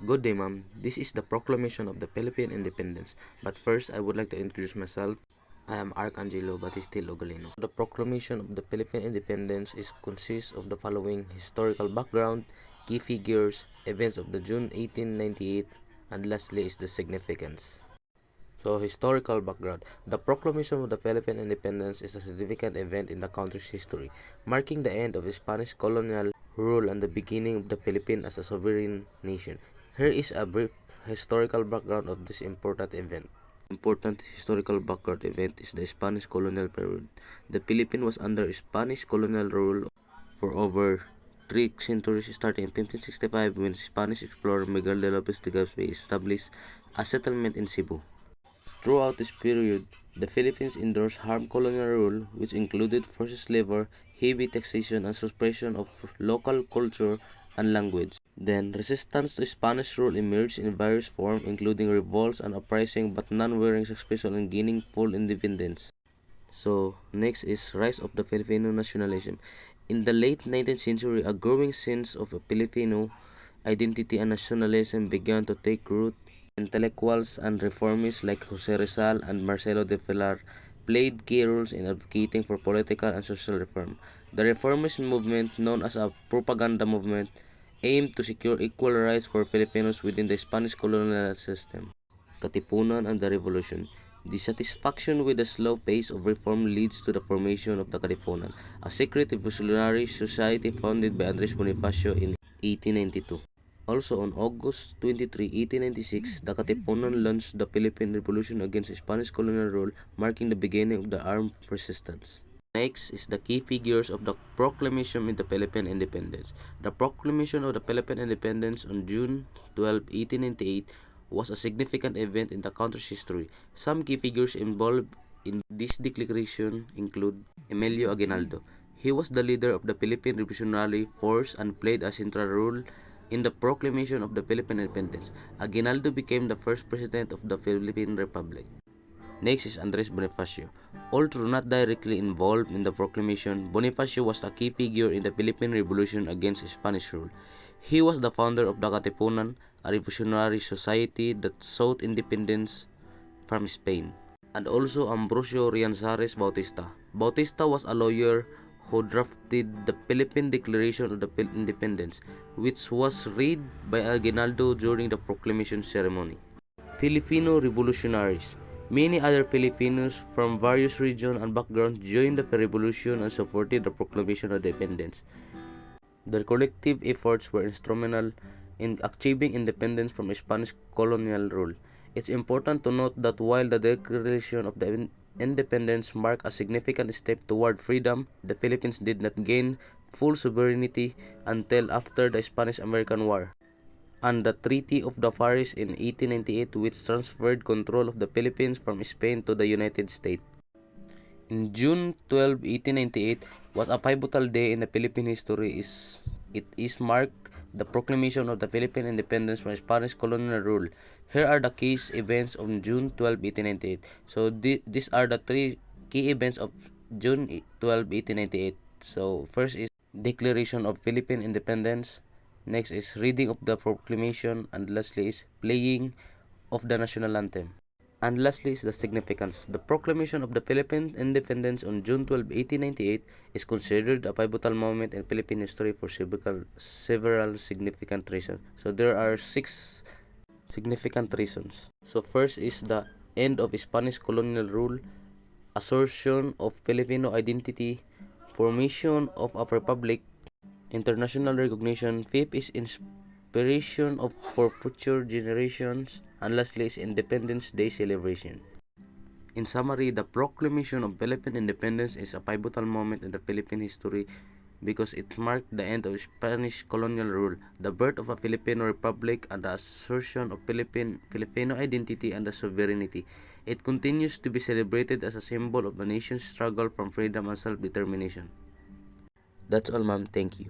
Good day, ma'am. This is the Proclamation of the Philippine Independence. But first, I would like to introduce myself. I am Arcangelo Batistilo Galeno. The Proclamation of the Philippine Independence consists of the following historical background, key figures, events of the June 1898, and lastly is the significance. So, historical background. The Proclamation of the Philippine Independence is a significant event in the country's history, marking the end of Spanish colonial rule and the beginning of the Philippines as a sovereign nation. Here is a brief historical background of this important event. Important historical background event is the Spanish colonial period. The Philippines was under Spanish colonial rule for over 3 centuries, starting in 1565 when Spanish explorer Miguel de Lopez de Gaspe established a settlement in Cebu. Throughout this period, the Philippines endorsed harm colonial rule, which included forced labor, heavy taxation, and suppression of local culture and language. Then, resistance to Spanish rule emerged in various forms, including revolts and uprising, but none were successful in gaining full independence. So, next is rise of the Filipino nationalism. In the late 19th century, a growing sense of a Filipino identity and nationalism began to take root. Intellectuals and reformists like Jose Rizal and Marcelo de Villar played key roles in advocating for political and social reform. The reformist movement, known as a propaganda movement, aimed to secure equal rights for Filipinos within the Spanish colonial system. Katipunan and the Revolution. Dissatisfaction with the slow pace of reform leads to the formation of the Katipunan, a secret revolutionary society founded by Andres Bonifacio in 1892. Also on August 23, 1896, the Katipunan launched the Philippine Revolution against Spanish colonial rule, marking the beginning of the armed resistance. Next is the key figures of the Proclamation of the Philippine Independence. The Proclamation of the Philippine Independence on June 12, 1898 was a significant event in the country's history. Some key figures involved in this declaration include Emilio Aguinaldo. He was the leader of the Philippine Revolutionary Force and played a central role in the proclamation of the Philippine independence. Aguinaldo became the first president of the Philippine Republic. Next is Andres Bonifacio. Although not directly involved in the proclamation, Bonifacio was a key figure in the Philippine Revolution against Spanish rule. He was the founder of the Katipunan, a revolutionary society that sought independence from Spain, and also Ambrosio Rianzares Bautista. Bautista was a lawyer who drafted the Philippine Declaration of the Independence, which was read by Aguinaldo during the proclamation ceremony. Filipino revolutionaries. Many other Filipinos from various regions and backgrounds joined the revolution and supported the proclamation of independence. Their collective efforts were instrumental in achieving independence from Spanish colonial rule. It's important to note that while the declaration of the independence marked a significant step toward freedom, the Philippines did not gain full sovereignty until after the Spanish-American War and the Treaty of the Paris in 1898, which transferred control of the Philippines from Spain to the United States. In June 12, 1898 was a pivotal day in the Philippine history. It is marked the proclamation of the Philippine independence from Spanish colonial rule. Here are the key events on June 12, 1898. So these are the three key events of June 12, 1898. So first is Declaration of Philippine Independence. Next is reading of the proclamation, and lastly is playing of the national anthem. And lastly is the significance. The proclamation of the Philippine independence on June 12, 1898 is considered a pivotal moment in Philippine history for several significant reasons. So there are 6 significant reasons. So first is the end of Spanish colonial rule, assertion of Filipino identity, formation of a republic, international recognition. Fifth is inspiration for future generations, and lastly is Independence Day celebration. In summary, the proclamation of Philippine independence is a pivotal moment in the Philippine history because it marked the end of Spanish colonial rule, the birth of a Filipino republic, and the assertion of Filipino identity and sovereignty. It continues to be celebrated as a symbol of the nation's struggle for freedom and self-determination. That's all, ma'am. Thank you.